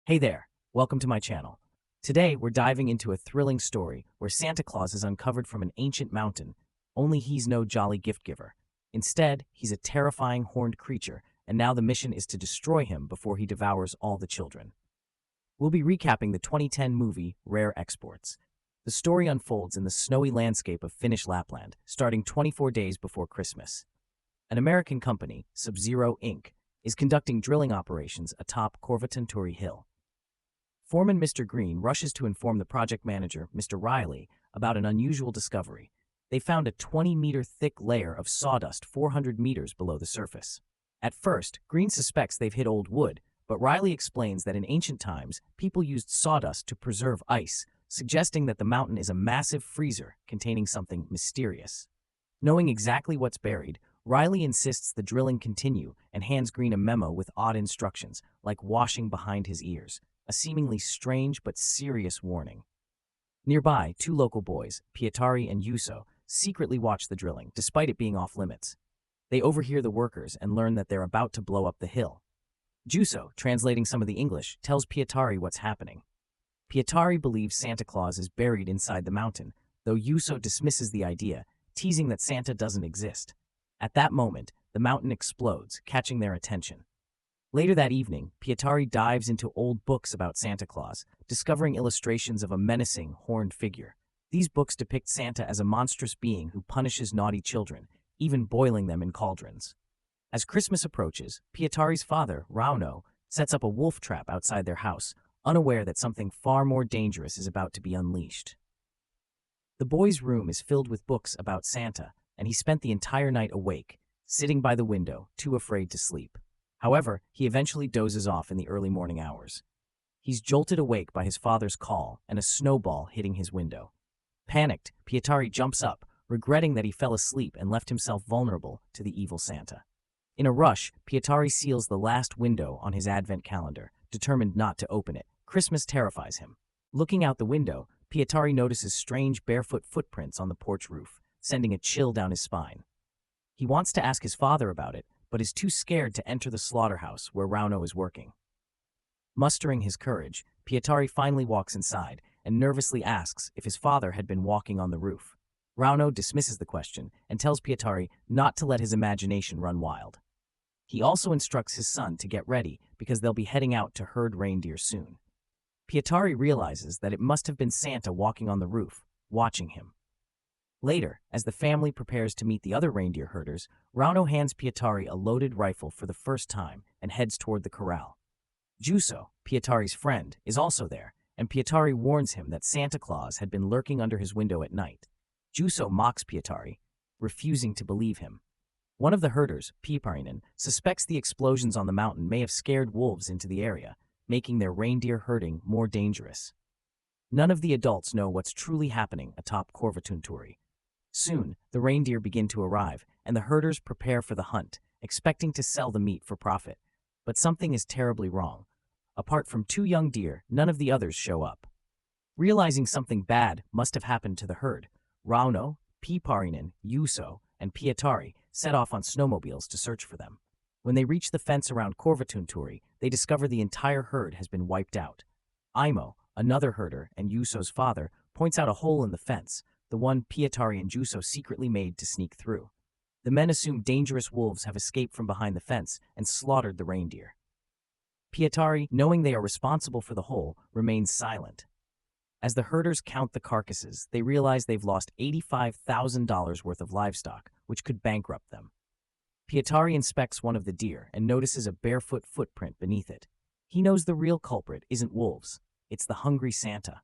Hey there, welcome to my channel. Today, we're diving into a thrilling story where Santa Claus is uncovered from an ancient mountain, only he's no jolly gift giver. Instead, he's a terrifying horned creature, and now the mission is to destroy him before he devours all the children. We'll be recapping the 2010 movie Rare Exports. The story unfolds in the snowy landscape of Finnish Lapland, starting 24 days before Christmas. An American company, Sub-Zero Inc., is conducting drilling operations atop Korvatuntuuri Hill. Foreman Mr. Green rushes to inform the project manager, Mr. Riley, about an unusual discovery. They found a 20-meter thick layer of sawdust 400 meters below the surface. At first, Green suspects they've hit old wood, but Riley explains that in ancient times, people used sawdust to preserve ice, suggesting that the mountain is a massive freezer containing something mysterious. Knowing exactly what's buried, Riley insists the drilling continue and hands Green a memo with odd instructions, like washing behind his ears, a seemingly strange but serious warning. Nearby, two local boys, Pietari and Juuso, secretly watch the drilling, despite it being off-limits. They overhear the workers and learn that they're about to blow up the hill. Juuso, translating some of the English, tells Pietari what's happening. Pietari believes Santa Claus is buried inside the mountain, though Juuso dismisses the idea, teasing that Santa doesn't exist. At that moment, the mountain explodes, catching their attention. Later that evening, Pietari dives into old books about Santa Claus, discovering illustrations of a menacing, horned figure. These books depict Santa as a monstrous being who punishes naughty children, even boiling them in cauldrons. As Christmas approaches, Pietari's father, Rauno, sets up a wolf trap outside their house, unaware that something far more dangerous is about to be unleashed. The boy's room is filled with books about Santa, and he spent the entire night awake, sitting by the window, too afraid to sleep. However, he eventually dozes off in the early morning hours. He's jolted awake by his father's call and a snowball hitting his window. Panicked, Pietari jumps up, regretting that he fell asleep and left himself vulnerable to the evil Santa. In a rush, Pietari seals the last window on his advent calendar, determined not to open it. Christmas terrifies him. Looking out the window, Pietari notices strange barefoot footprints on the porch roof, sending a chill down his spine. He wants to ask his father about it, but is too scared to enter the slaughterhouse where Rauno is working. Mustering his courage, Pietari finally walks inside and nervously asks if his father had been walking on the roof. Rauno dismisses the question and tells Pietari not to let his imagination run wild. He also instructs his son to get ready because they'll be heading out to herd reindeer soon. Pietari realizes that it must have been Santa walking on the roof, watching him. Later, as the family prepares to meet the other reindeer herders, Rauno hands Pietari a loaded rifle for the first time and heads toward the corral. Juuso, Pietari's friend, is also there, and Pietari warns him that Santa Claus had been lurking under his window at night. Juuso mocks Pietari, refusing to believe him. One of the herders, Piiparinen, suspects the explosions on the mountain may have scared wolves into the area, making their reindeer herding more dangerous. None of the adults know what's truly happening atop Korvatuntuuri. Soon, the reindeer begin to arrive, and the herders prepare for the hunt, expecting to sell the meat for profit. But something is terribly wrong. Apart from two young deer, none of the others show up. Realizing something bad must have happened to the herd, Rauno, Piiparinen, Juuso, and Pietari set off on snowmobiles to search for them. When they reach the fence around Korvatuntuuri, they discover the entire herd has been wiped out. Aimo, another herder and Juuso's father, points out a hole in the fence, the one Pietari and Juuso secretly made to sneak through. The men assume dangerous wolves have escaped from behind the fence and slaughtered the reindeer. Pietari, knowing they are responsible for the hole, remains silent. As the herders count the carcasses, they realize they've lost $85,000 worth of livestock, which could bankrupt them. Pietari inspects one of the deer and notices a barefoot footprint beneath it. He knows the real culprit isn't wolves, it's the hungry Santa.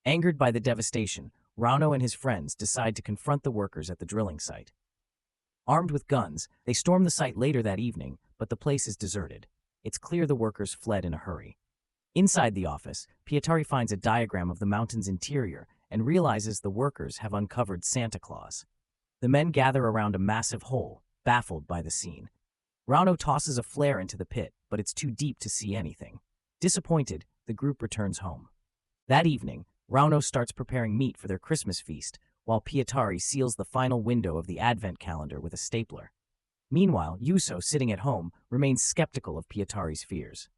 Angered by the devastation, Rauno and his friends decide to confront the workers at the drilling site. Armed with guns, they storm the site later that evening, but the place is deserted. It's clear the workers fled in a hurry. Inside the office, Pietari finds a diagram of the mountain's interior and realizes the workers have uncovered Santa Claus. The men gather around a massive hole, baffled by the scene. Rauno tosses a flare into the pit, but it's too deep to see anything. Disappointed, the group returns home. That evening, Rauno starts preparing meat for their Christmas feast, while Pietari seals the final window of the advent calendar with a stapler. Meanwhile, Juuso, sitting at home, remains skeptical of Pietari's fears.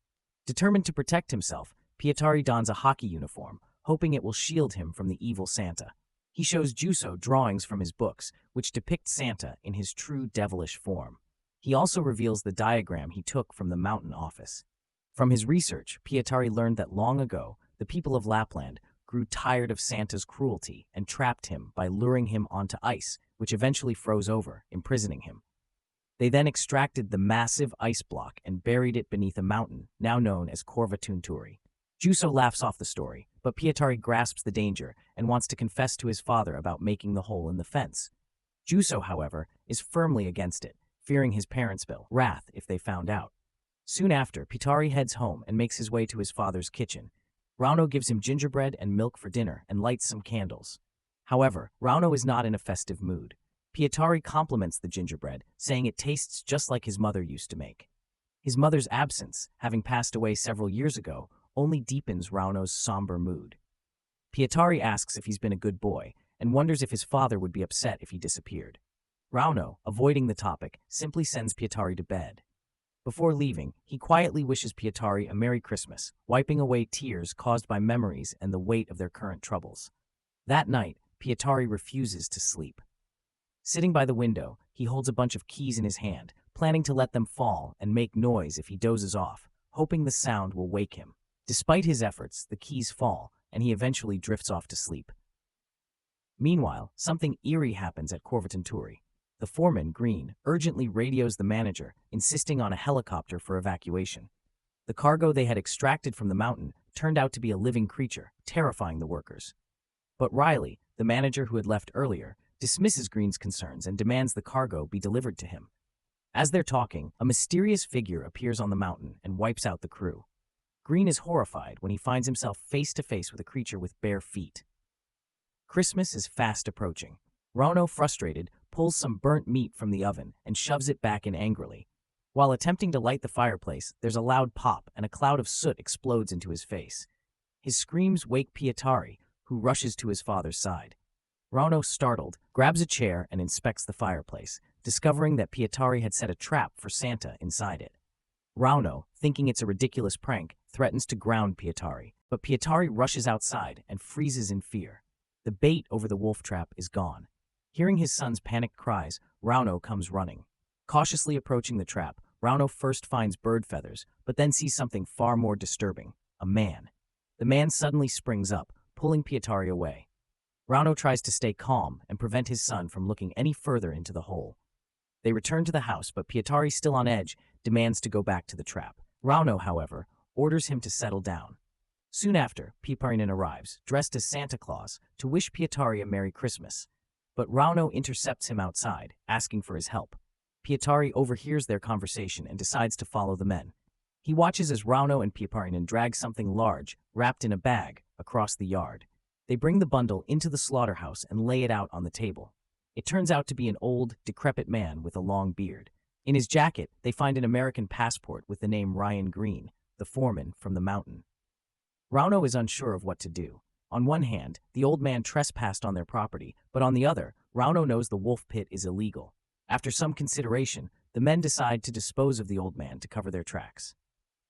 Determined to protect himself, Pietari dons a hockey uniform, hoping it will shield him from the evil Santa. He shows Juuso drawings from his books, which depict Santa in his true devilish form. He also reveals the diagram he took from the mountain office. From his research, Pietari learned that long ago, the people of Lapland grew tired of Santa's cruelty and trapped him by luring him onto ice, which eventually froze over, imprisoning him. They then extracted the massive ice block and buried it beneath a mountain, now known as Korvatunturi. Juuso laughs off the story, but Pietari grasps the danger and wants to confess to his father about making the hole in the fence. Juuso, however, is firmly against it, fearing his parents' wrath if they found out. Soon after, Pietari heads home and makes his way to his father's kitchen. Rauno gives him gingerbread and milk for dinner and lights some candles. However, Rauno is not in a festive mood. Pietari compliments the gingerbread, saying it tastes just like his mother used to make. His mother's absence, having passed away several years ago, only deepens Rauno's somber mood. Pietari asks if he's been a good boy and wonders if his father would be upset if he disappeared. Rauno, avoiding the topic, simply sends Pietari to bed. Before leaving, he quietly wishes Pietari a Merry Christmas, wiping away tears caused by memories and the weight of their current troubles. That night, Pietari refuses to sleep. Sitting by the window, he holds a bunch of keys in his hand, planning to let them fall and make noise if he dozes off, hoping the sound will wake him. Despite his efforts, the keys fall, and he eventually drifts off to sleep. Meanwhile, something eerie happens at Korvatunturi. The foreman, Green, urgently radios the manager, insisting on a helicopter for evacuation. The cargo they had extracted from the mountain turned out to be a living creature, terrifying the workers. But Riley, the manager who had left earlier, dismisses Green's concerns and demands the cargo be delivered to him. As they're talking, a mysterious figure appears on the mountain and wipes out the crew. Green is horrified when he finds himself face to face with a creature with bare feet. Christmas is fast approaching. Rauno, frustrated, pulls some burnt meat from the oven and shoves it back in angrily. While attempting to light the fireplace, there's a loud pop and a cloud of soot explodes into his face. His screams wake Pietari, who rushes to his father's side. Rauno, startled, grabs a chair and inspects the fireplace, discovering that Pietari had set a trap for Santa inside it. Rauno, thinking it's a ridiculous prank, threatens to ground Pietari, but Pietari rushes outside and freezes in fear. The bait over the wolf trap is gone. Hearing his son's panicked cries, Rauno comes running. Cautiously approaching the trap, Rauno first finds bird feathers, but then sees something far more disturbing, a man. The man suddenly springs up, pulling Pietari away. Rauno tries to stay calm and prevent his son from looking any further into the hole. They return to the house, but Pietari, still on edge, demands to go back to the trap. Rauno, however, orders him to settle down. Soon after, Piiparinen arrives, dressed as Santa Claus, to wish Pietari a Merry Christmas. But Rauno intercepts him outside, asking for his help. Pietari overhears their conversation and decides to follow the men. He watches as Rauno and Piiparinen drag something large, wrapped in a bag, across the yard. They bring the bundle into the slaughterhouse and lay it out on the table. It turns out to be an old, decrepit man with a long beard. In his jacket, they find an American passport with the name Ryan Green, the foreman from the mountain. Rauno is unsure of what to do. On one hand, the old man trespassed on their property, but on the other, Rauno knows the wolf pit is illegal. After some consideration, the men decide to dispose of the old man to cover their tracks.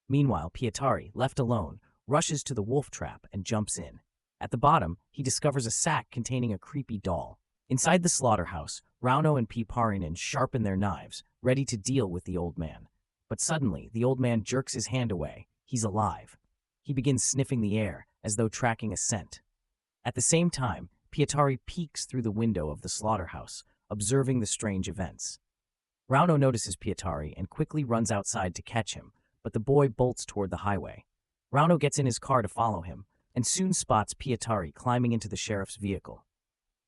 Meanwhile, Pietari, left alone, rushes to the wolf trap and jumps in. At the bottom, he discovers a sack containing a creepy doll. Inside the slaughterhouse, Rauno and Piiparinen sharpen their knives, ready to deal with the old man. But suddenly, the old man jerks his hand away. He's alive. He begins sniffing the air, as though tracking a scent. At the same time, Pietari peeks through the window of the slaughterhouse, observing the strange events. Rauno notices Pietari and quickly runs outside to catch him, but the boy bolts toward the highway. Rauno gets in his car to follow him, and soon spots Pietari climbing into the sheriff's vehicle.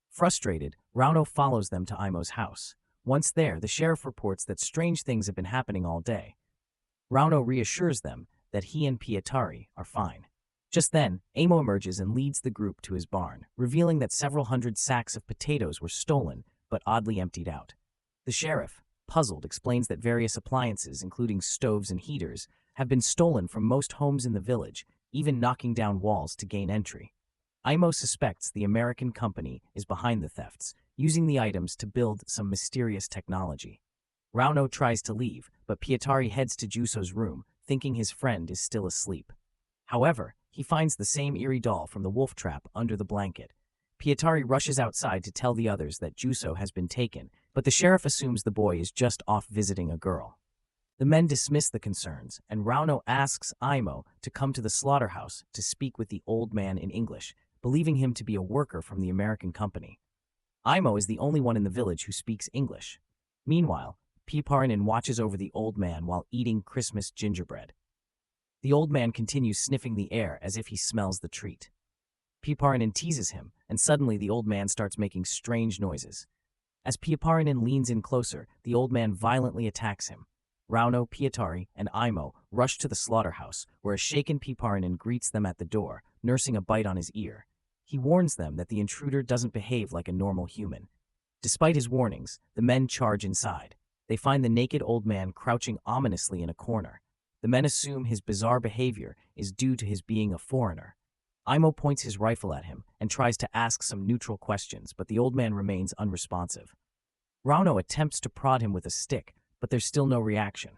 Frustrated, Rauno follows them to Imo's house. Once there, the sheriff reports that strange things have been happening all day. Rauno reassures them that he and Pietari are fine. Just then, Imo emerges and leads the group to his barn, revealing that several hundred sacks of potatoes were stolen, but oddly emptied out. The sheriff, puzzled, explains that various appliances, including stoves and heaters, have been stolen from most homes in the village, even knocking down walls to gain entry. Imo suspects the American company is behind the thefts, using the items to build some mysterious technology. Rauno tries to leave, but Pietari heads to Juuso's room, thinking his friend is still asleep. However, he finds the same eerie doll from the wolf trap under the blanket. Pietari rushes outside to tell the others that Juso has been taken, but the sheriff assumes the boy is just off visiting a girl. The men dismiss the concerns, and Rauno asks Imo to come to the slaughterhouse to speak with the old man in English, believing him to be a worker from the American company. Imo is the only one in the village who speaks English. Meanwhile, Piparinen watches over the old man while eating Christmas gingerbread. The old man continues sniffing the air as if he smells the treat. Piparinen teases him, and suddenly the old man starts making strange noises. As Piparinen leans in closer, the old man violently attacks him. Rauno, Pietari, and Imo rush to the slaughterhouse, where a shaken Piparinen greets them at the door, nursing a bite on his ear. He warns them that the intruder doesn't behave like a normal human. Despite his warnings, the men charge inside. They find the naked old man crouching ominously in a corner. The men assume his bizarre behavior is due to his being a foreigner. Imo points his rifle at him and tries to ask some neutral questions, but the old man remains unresponsive. Rauno attempts to prod him with a stick, but there's still no reaction.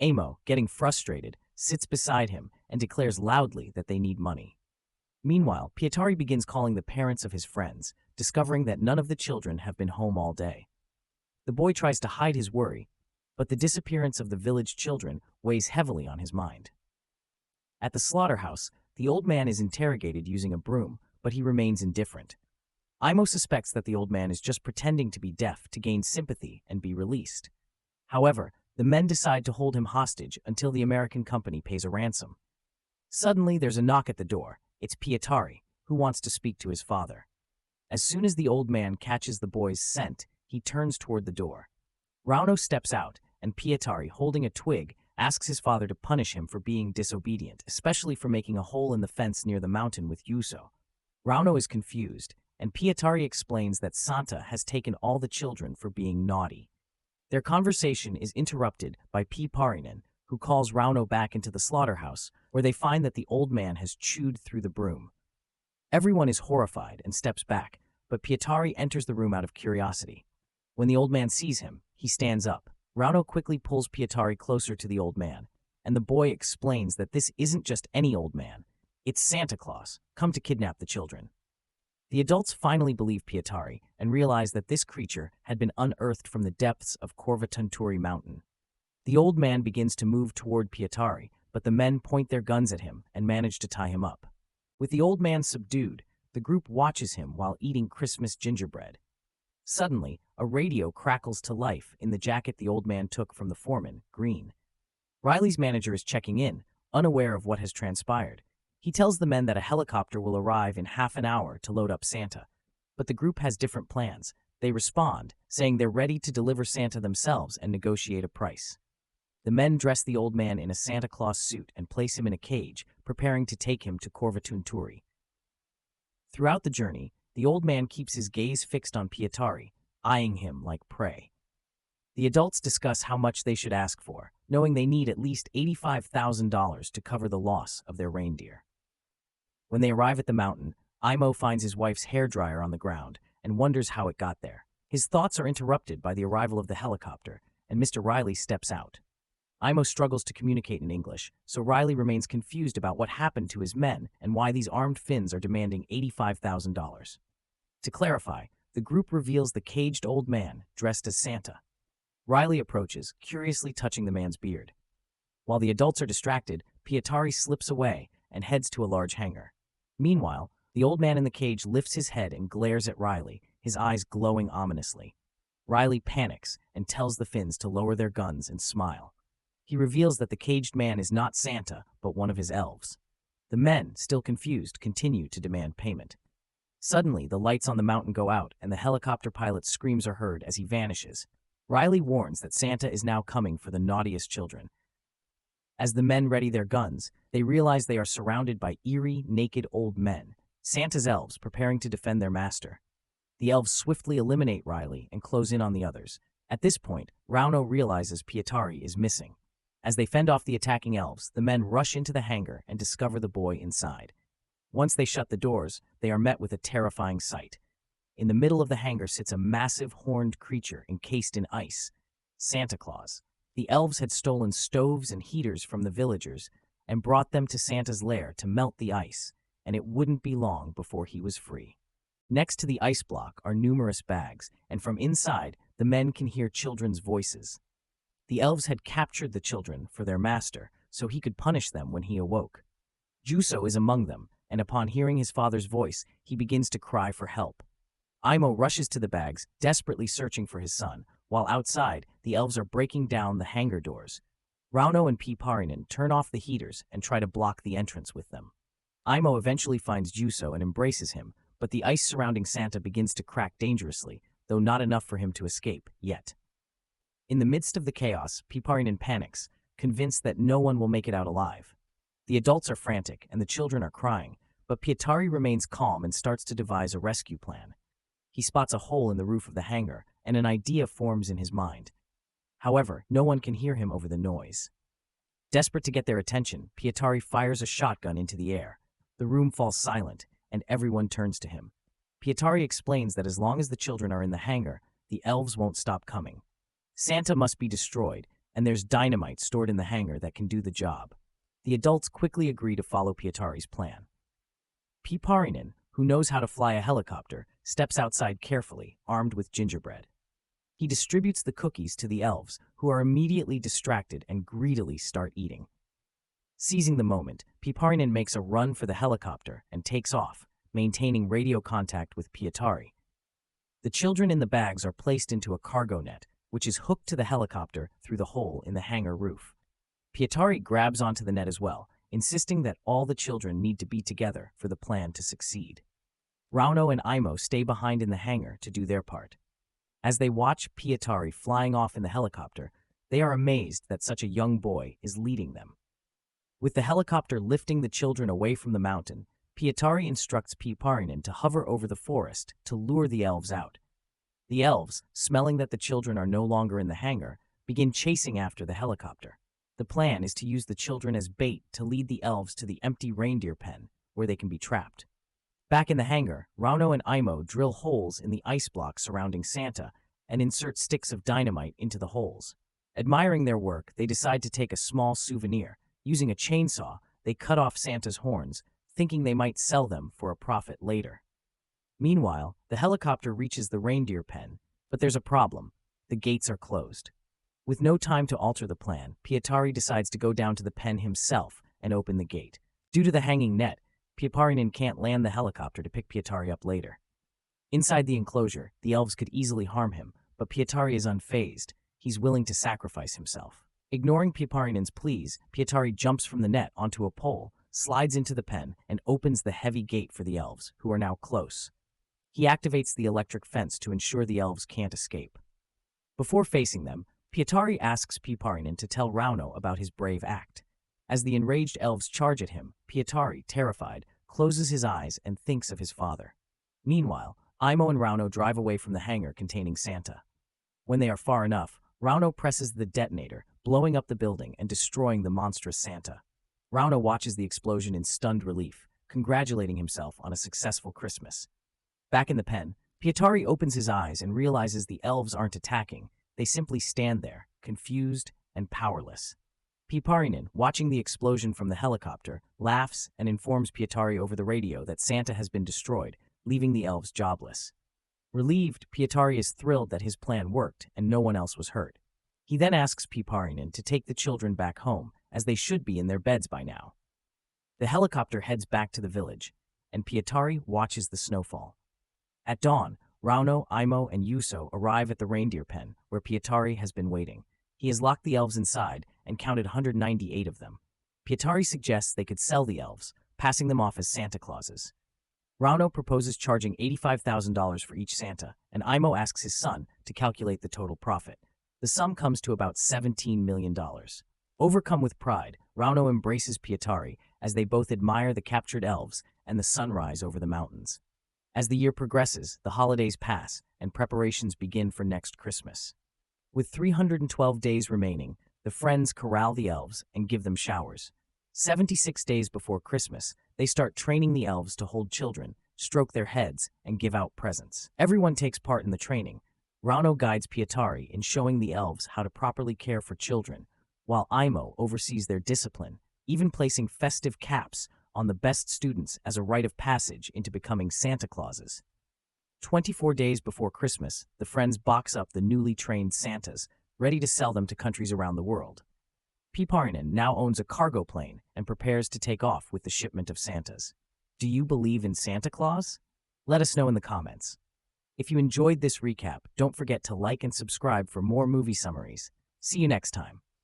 Amo, getting frustrated, sits beside him and declares loudly that they need money. Meanwhile, Pietari begins calling the parents of his friends, discovering that none of the children have been home all day. The boy tries to hide his worry, but the disappearance of the village children weighs heavily on his mind. At the slaughterhouse, the old man is interrogated using a broom, but he remains indifferent. Imo suspects that the old man is just pretending to be deaf to gain sympathy and be released. However, the men decide to hold him hostage until the American company pays a ransom. Suddenly, there's a knock at the door. It's Pietari, who wants to speak to his father. As soon as the old man catches the boy's scent, he turns toward the door. Rauno steps out, and Pietari, holding a twig, asks his father to punish him for being disobedient, especially for making a hole in the fence near the mountain with Juso. Rauno is confused, and Pietari explains that Santa has taken all the children for being naughty. Their conversation is interrupted by Piparinen, who calls Rauno back into the slaughterhouse, where they find that the old man has chewed through the broom. Everyone is horrified and steps back, but Pietari enters the room out of curiosity. When the old man sees him, he stands up. Rauno quickly pulls Pietari closer to the old man, and the boy explains that this isn't just any old man. It's Santa Claus, come to kidnap the children. The adults finally believe Pietari and realize that this creature had been unearthed from the depths of Corvatunturi Mountain. The old man begins to move toward Pietari, but the men point their guns at him and manage to tie him up. With the old man subdued, the group watches him while eating Christmas gingerbread. Suddenly, a radio crackles to life in the jacket the old man took from the foreman, Green. Riley's manager is checking in, unaware of what has transpired. He tells the men that a helicopter will arrive in half an hour to load up Santa. But the group has different plans. They respond, saying they're ready to deliver Santa themselves and negotiate a price. The men dress the old man in a Santa Claus suit and place him in a cage, preparing to take him to Corvatunturi. Throughout the journey, the old man keeps his gaze fixed on Pietari, eyeing him like prey. The adults discuss how much they should ask for, knowing they need at least $85,000 to cover the loss of their reindeer. When they arrive at the mountain, Imo finds his wife's hairdryer on the ground and wonders how it got there. His thoughts are interrupted by the arrival of the helicopter, and Mr. Riley steps out. Imo struggles to communicate in English, so Riley remains confused about what happened to his men and why these armed Finns are demanding $85,000. To clarify, the group reveals the caged old man dressed as Santa. Riley approaches, curiously touching the man's beard. While the adults are distracted, Pietari slips away and heads to a large hangar. Meanwhile, the old man in the cage lifts his head and glares at Riley, his eyes glowing ominously. Riley panics and tells the Finns to lower their guns and smile. He reveals that the caged man is not Santa, but one of his elves. The men, still confused, continue to demand payment. Suddenly, the lights on the mountain go out and the helicopter pilot's screams are heard as he vanishes. Riley warns that Santa is now coming for the naughtiest children. As the men ready their guns, they realize they are surrounded by eerie, naked old men, Santa's elves preparing to defend their master. The elves swiftly eliminate Riley and close in on the others. At this point, Rauno realizes Pietari is missing. As they fend off the attacking elves, the men rush into the hangar and discover the boy inside. Once they shut the doors, they are met with a terrifying sight. In the middle of the hangar sits a massive horned creature encased in ice, Santa Claus. The elves had stolen stoves and heaters from the villagers and brought them to Santa's lair to melt the ice, and it wouldn't be long before he was free. Next to the ice block are numerous bags, and from inside, the men can hear children's voices. The elves had captured the children for their master, so he could punish them when he awoke. Juso is among them, and upon hearing his father's voice, he begins to cry for help. Imo rushes to the bags, desperately searching for his son, while outside, the elves are breaking down the hangar doors. Rauno and Piiparinen turn off the heaters and try to block the entrance with them. Imo eventually finds Juso and embraces him, but the ice surrounding Santa begins to crack dangerously, though not enough for him to escape, yet. In the midst of the chaos, Piiparinen panics, convinced that no one will make it out alive. The adults are frantic and the children are crying, but Pietari remains calm and starts to devise a rescue plan. He spots a hole in the roof of the hangar, and an idea forms in his mind. However, no one can hear him over the noise. Desperate to get their attention, Pietari fires a shotgun into the air. The room falls silent, and everyone turns to him. Pietari explains that as long as the children are in the hangar, the elves won't stop coming. Santa must be destroyed, and there's dynamite stored in the hangar that can do the job. The adults quickly agree to follow Pietari's plan. Piiparinen, who knows how to fly a helicopter, steps outside carefully, armed with gingerbread. He distributes the cookies to the elves, who are immediately distracted and greedily start eating. Seizing the moment, Piiparinen makes a run for the helicopter and takes off, maintaining radio contact with Pietari. The children in the bags are placed into a cargo net, which is hooked to the helicopter through the hole in the hangar roof. Pietari grabs onto the net as well, insisting that all the children need to be together for the plan to succeed. Rauno and Imo stay behind in the hangar to do their part. As they watch Pietari flying off in the helicopter, they are amazed that such a young boy is leading them. With the helicopter lifting the children away from the mountain, Pietari instructs Piiparinen to hover over the forest to lure the elves out. The elves, smelling that the children are no longer in the hangar, begin chasing after the helicopter. The plan is to use the children as bait to lead the elves to the empty reindeer pen, where they can be trapped. Back in the hangar, Rauno and Imo drill holes in the ice block surrounding Santa and insert sticks of dynamite into the holes. Admiring their work, they decide to take a small souvenir. Using a chainsaw, they cut off Santa's horns, thinking they might sell them for a profit later. Meanwhile, the helicopter reaches the reindeer pen, but there's a problem. The gates are closed. With no time to alter the plan, Pietari decides to go down to the pen himself and open the gate. Due to the hanging net, Piiparinen can't land the helicopter to pick Pietari up later. Inside the enclosure, the elves could easily harm him, but Pietari is unfazed. He's willing to sacrifice himself. Ignoring Piiparinen's pleas, Pietari jumps from the net onto a pole, slides into the pen, and opens the heavy gate for the elves, who are now close. He activates the electric fence to ensure the elves can't escape. Before facing them, Pietari asks Piiparinen to tell Rauno about his brave act. As the enraged elves charge at him, Pietari, terrified, closes his eyes and thinks of his father. Meanwhile, Imo and Rauno drive away from the hangar containing Santa. When they are far enough, Rauno presses the detonator, blowing up the building and destroying the monstrous Santa. Rauno watches the explosion in stunned relief, congratulating himself on a successful Christmas. Back in the pen, Pietari opens his eyes and realizes the elves aren't attacking. They simply stand there, confused and powerless. Piiparinen, watching the explosion from the helicopter, laughs and informs Pietari over the radio that Santa has been destroyed, leaving the elves jobless. Relieved, Pietari is thrilled that his plan worked and no one else was hurt. He then asks Piiparinen to take the children back home, as they should be in their beds by now. The helicopter heads back to the village, and Pietari watches the snowfall. At dawn, Rauno, Imo, and Juso arrive at the reindeer pen, where Pietari has been waiting. He has locked the elves inside and counted 198 of them. Pietari suggests they could sell the elves, passing them off as Santa Clauses. Rauno proposes charging $85,000 for each Santa, and Imo asks his son to calculate the total profit. The sum comes to about $17 million. Overcome with pride, Rauno embraces Pietari as they both admire the captured elves and the sunrise over the mountains. As the year progresses, the holidays pass, and preparations begin for next Christmas. With 312 days remaining, the friends corral the elves and give them showers. 76 days before Christmas, they start training the elves to hold children, stroke their heads, and give out presents. Everyone takes part in the training, Rano guides Pietari in showing the elves how to properly care for children, while Imo oversees their discipline, even placing festive caps on the best students as a rite of passage into becoming Santa Clauses. 24 days before Christmas, the friends box up the newly trained Santas, ready to sell them to countries around the world. Piparinen now owns a cargo plane and prepares to take off with the shipment of Santas. Do you believe in Santa Claus? Let us know in the comments. If you enjoyed this recap, don't forget to like and subscribe for more movie summaries. See you next time.